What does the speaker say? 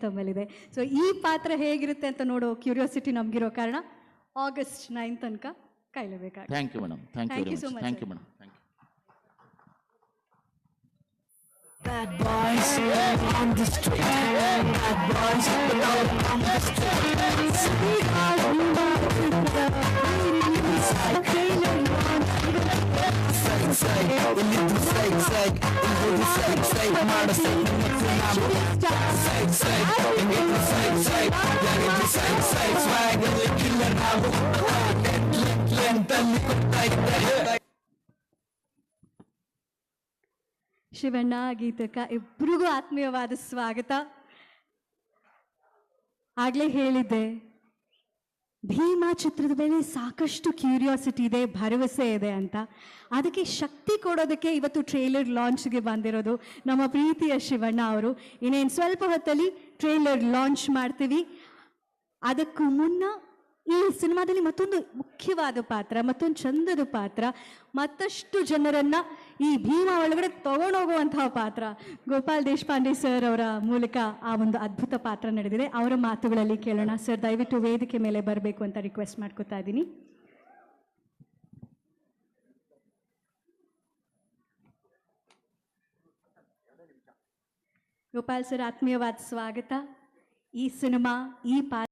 ತಮ್ಮಲ್ಲಿದೆ. So ಈ ಪಾತ್ರ ಹೇಗಿರುತ್ತೆ ಅಂತ ನೋಡೋ ಕ್ಯೂರಿಯಾಸಿಟಿ ನಮಗಿರೋ ಕಾರಣ August 9 ತನಕ ಕಾಯಲೇಬೇಕಾಗುತ್ತೆ. Thank you madam. Thank you so much. Thank you madam. Thank you. Bad boys on the street, bad boys out on the street. Sweetheart, we want to go. Say, we need to say, we need to say, mara say, say, we need to say, we need to say, swag and the killer now. Shivanna, Geethakka ಇಬ್ಬರಿಗೂ ಆತ್ಮೀಯವಾದ ಸ್ವಾಗತ. ಆಗ್ಲೇ ಹೇಳಿದ್ದೆ, ಭೀಮಾ ಚಿತ್ರದ ಮೇಲೆ ಸಾಕಷ್ಟು curiosity ಇದೆ, ಭರವಸೆ ಇದೆ ಅಂತ. ಅದಕ್ಕೆ ಶಕ್ತಿ ಕೊಡೋದಕ್ಕೆ ಇವತ್ತು ಟ್ರೇಲರ್ ಲಾಂಚ್ಗೆ ಬಂದಿರೋದು ನಮ್ಮ ಪ್ರೀತಿಯ ಶಿವಣ್ಣ ಅವರು. ಇನ್ನೇನು ಸ್ವಲ್ಪ ಹೊತ್ತಲ್ಲಿ ಟ್ರೇಲರ್ ಲಾಂಚ್ ಮಾಡ್ತೀವಿ. ಅದಕ್ಕೂ ಮುನ್ನ ಈ ಸಿನಿಮಾದಲ್ಲಿ ಮತ್ತೊಂದು ಮುಖ್ಯವಾದ ಪಾತ್ರ, ಮತ್ತೊಂದು ಚಂದದ ಪಾತ್ರ, ಮತ್ತಷ್ಟು ಜನರನ್ನ ಈ ಭೀಮಾ ಒಳಗಡೆ ತಗೊಂಡೋಗುವಂತಹ ಪಾತ್ರ ಗೋಪಾಲ್ ದೇಶಪಾಂಡೆ ಸರ್ ಅವರ ಮೂಲಕ ಆ ಒಂದು ಅದ್ಭುತ ಪಾತ್ರ ನಡೆದಿದೆ. ಅವರ ಮಾತುಗಳಲ್ಲಿ ಕೇಳೋಣ. ಸರ್, ದಯವಿಟ್ಟು ವೇದಿಕೆ ಮೇಲೆ ಬರಬೇಕು ಅಂತ ರಿಕ್ವೆಸ್ಟ್ ಮಾಡ್ಕೊತಾ ಇದ್ದೀನಿ. ಗೋಪಾಲ್ ಸರ್, ಆತ್ಮೀಯವಾದ ಸ್ವಾಗತ. ಈ ಸಿನಿಮಾ, ಈ ಪಾತ್ರ